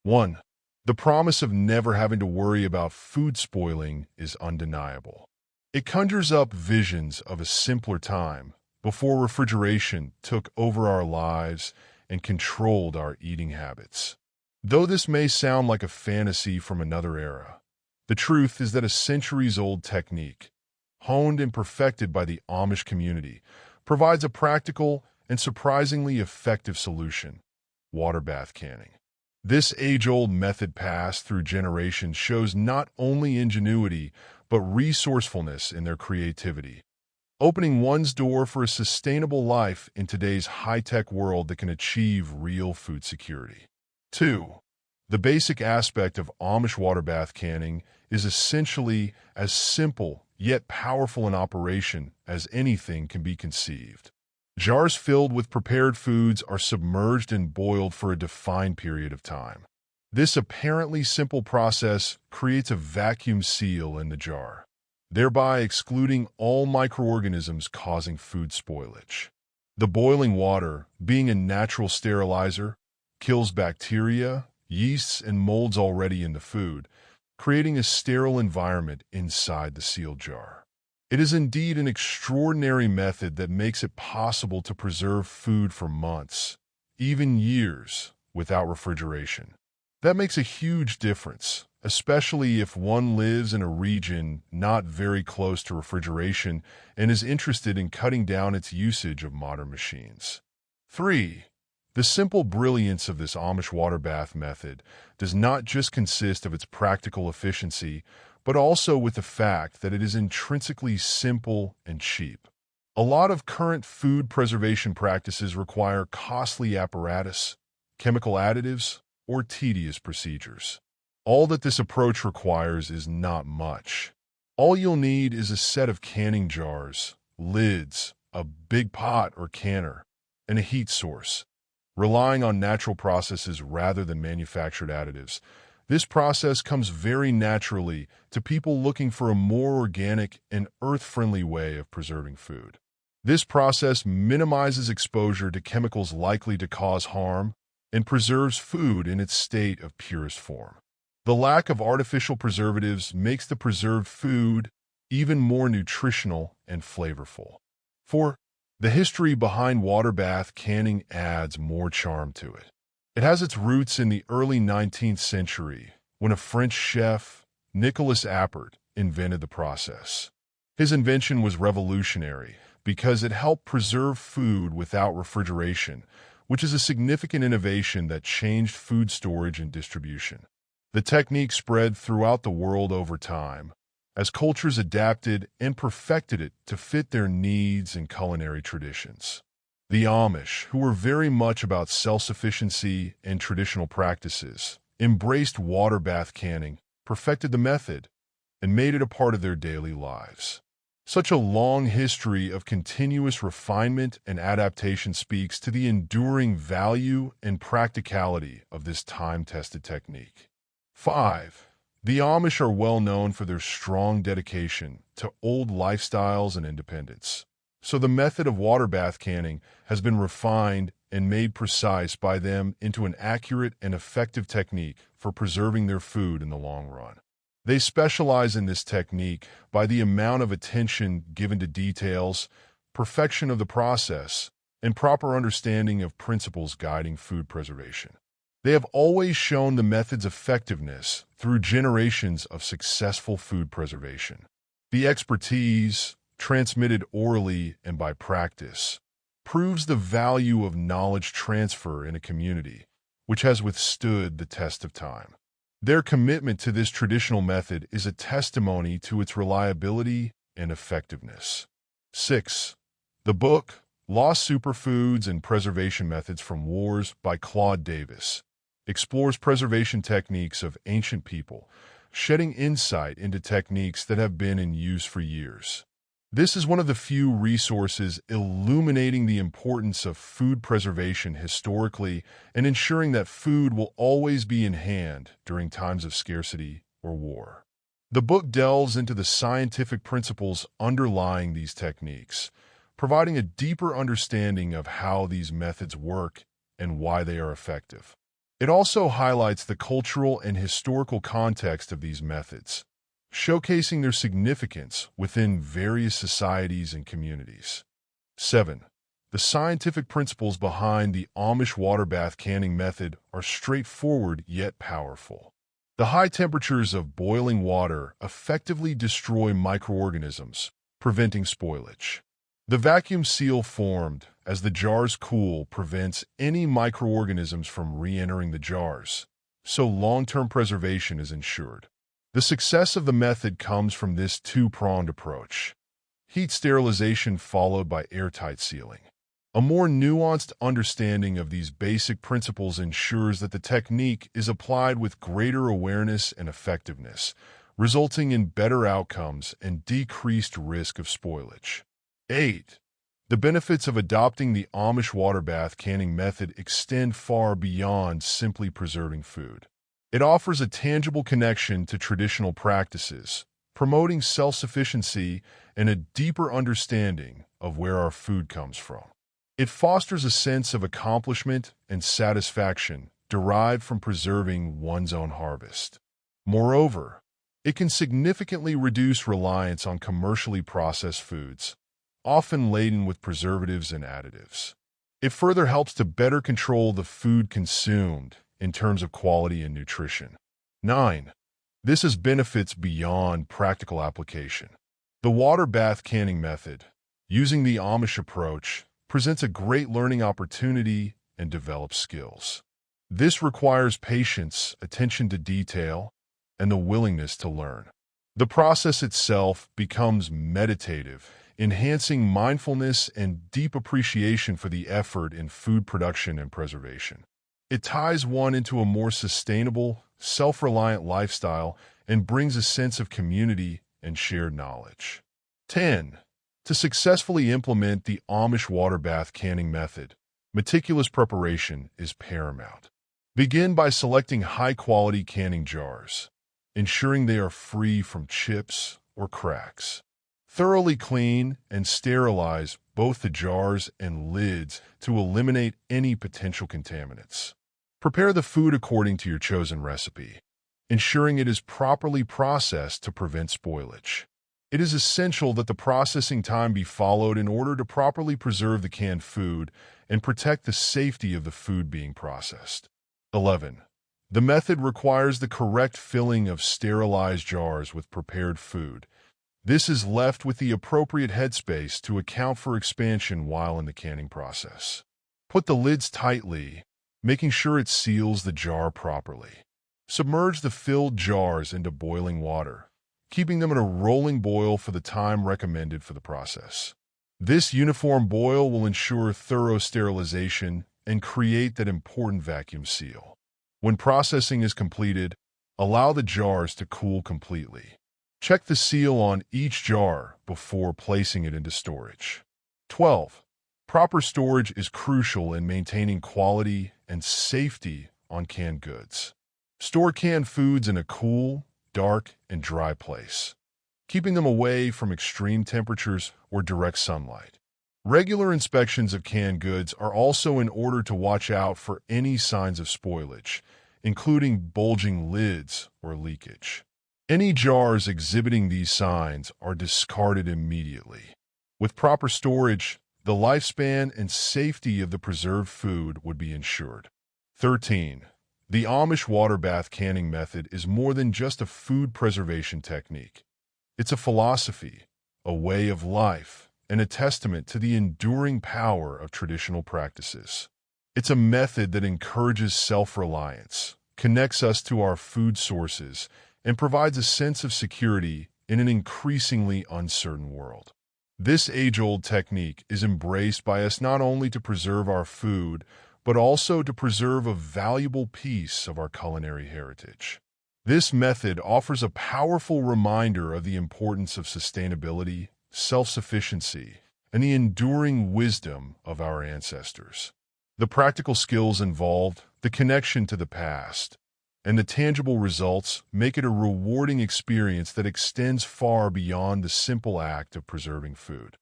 1. The promise of never having to worry about food spoiling is undeniable. It conjures up visions of a simpler time before refrigeration took over our lives and controlled our eating habits. Though this may sound like a fantasy from another era, the truth is that a centuries-old technique, honed and perfected by the Amish community, provides a practical and surprisingly effective solution: water bath canning. This age-old method passed through generations shows not only ingenuity but resourcefulness in their creativity, opening one's door for a sustainable life in today's high-tech world that can achieve real food security. 2. The basic aspect of Amish water bath canning is essentially as simple yet powerful in operation as anything can be conceived. Jars filled with prepared foods are submerged and boiled for a defined period of time. This apparently simple process creates a vacuum seal in the jar, thereby excluding all microorganisms causing food spoilage. The boiling water, being a natural sterilizer, kills bacteria, yeasts, and molds already in the food, creating a sterile environment inside the sealed jar. It is indeed an extraordinary method that makes it possible to preserve food for months, even years, without refrigeration. That makes a huge difference, especially if one lives in a region not very close to refrigeration and is interested in cutting down its usage of modern machines. 3. The simple brilliance of this Amish water bath method does not just consist of its practical efficiency, but also with the fact that it is intrinsically simple and cheap. A lot of current food preservation practices require costly apparatus, chemical additives, or tedious procedures. All that this approach requires is not much. All you'll need is a set of canning jars, lids, a big pot or canner, and a heat source. Relying on natural processes rather than manufactured additives, this process comes very naturally to people looking for a more organic and earth-friendly way of preserving food. This process minimizes exposure to chemicals likely to cause harm and preserves food in its state of purest form. The lack of artificial preservatives makes the preserved food even more nutritional and flavorful. 4. The history behind water bath canning adds more charm to it. It has its roots in the early 19th century, when a French chef, Nicolas Appert, invented the process. His invention was revolutionary because it helped preserve food without refrigeration, which is a significant innovation that changed food storage and distribution. The technique spread throughout the world over time, as cultures adapted and perfected it to fit their needs and culinary traditions. The Amish, who were very much about self-sufficiency and traditional practices, embraced water bath canning, perfected the method, and made it a part of their daily lives. Such a long history of continuous refinement and adaptation speaks to the enduring value and practicality of this time-tested technique. 5. The Amish are well known for their strong dedication to old lifestyles and independence. So the method of water bath canning has been refined and made precise by them into an accurate and effective technique for preserving their food in the long run. They specialize in this technique by the amount of attention given to details, perfection of the process, and proper understanding of principles guiding food preservation. They have always shown the method's effectiveness through generations of successful food preservation. The expertise, transmitted orally and by practice, proves the value of knowledge transfer in a community which has withstood the test of time. Their commitment to this traditional method is a testimony to its reliability and effectiveness. 6. The book, Lost Superfoods and Preservation Methods from Wars by Claude Davis, explores preservation techniques of ancient people, shedding insight into techniques that have been in use for years. This is one of the few resources illuminating the importance of food preservation historically and ensuring that food will always be in hand during times of scarcity or war. The book delves into the scientific principles underlying these techniques, providing a deeper understanding of how these methods work and why they are effective. It also highlights the cultural and historical context of these methods, showcasing their significance within various societies and communities. 7. The scientific principles behind the Amish water bath canning method are straightforward yet powerful. The high temperatures of boiling water effectively destroy microorganisms, preventing spoilage. The vacuum seal formed as the jars cool prevents any microorganisms from re-entering the jars, so long-term preservation is ensured. The success of the method comes from this two-pronged approach: heat sterilization followed by airtight sealing. A more nuanced understanding of these basic principles ensures that the technique is applied with greater awareness and effectiveness, resulting in better outcomes and decreased risk of spoilage. 8. The benefits of adopting the Amish water bath canning method extend far beyond simply preserving food. It offers a tangible connection to traditional practices, promoting self-sufficiency and a deeper understanding of where our food comes from. It fosters a sense of accomplishment and satisfaction derived from preserving one's own harvest. Moreover, it can significantly reduce reliance on commercially processed foods, often laden with preservatives and additives. It further helps to better control the food consumed in terms of quality and nutrition. 9. This has benefits beyond practical application. The water bath canning method, using the Amish approach, presents a great learning opportunity and develops skills. This requires patience, attention to detail, and the willingness to learn. The process itself becomes meditative, enhancing mindfulness and deep appreciation for the effort in food production and preservation. It ties one into a more sustainable, self-reliant lifestyle and brings a sense of community and shared knowledge. 10. To successfully implement the Amish water bath canning method, meticulous preparation is paramount. Begin by selecting high-quality canning jars, ensuring they are free from chips or cracks. Thoroughly clean and sterilize both the jars and lids to eliminate any potential contaminants. Prepare the food according to your chosen recipe, ensuring it is properly processed to prevent spoilage. It is essential that the processing time be followed in order to properly preserve the canned food and protect the safety of the food being processed. 11. The method requires the correct filling of sterilized jars with prepared food. This is left with the appropriate headspace to account for expansion while in the canning process. Put the lids tightly, making sure it seals the jar properly. Submerge the filled jars into boiling water, keeping them at a rolling boil for the time recommended for the process. This uniform boil will ensure thorough sterilization and create that important vacuum seal. When processing is completed, allow the jars to cool completely. Check the seal on each jar before placing it into storage. 12. Proper storage is crucial in maintaining quality and safety on canned goods. Store canned foods in a cool, dark, and dry place, keeping them away from extreme temperatures or direct sunlight. Regular inspections of canned goods are also in order to watch out for any signs of spoilage, including bulging lids or leakage. Any jars exhibiting these signs are discarded immediately. With proper storage, the lifespan and safety of the preserved food would be ensured. 13. The Amish water bath canning method is more than just a food preservation technique. It's a philosophy, a way of life, and a testament to the enduring power of traditional practices. It's a method that encourages self-reliance, connects us to our food sources, and provides a sense of security in an increasingly uncertain world. This age-old technique is embraced by us not only to preserve our food, but also to preserve a valuable piece of our culinary heritage. This method offers a powerful reminder of the importance of sustainability, self-sufficiency, and the enduring wisdom of our ancestors. The practical skills involved, the connection to the past, and the tangible results make it a rewarding experience that extends far beyond the simple act of preserving food.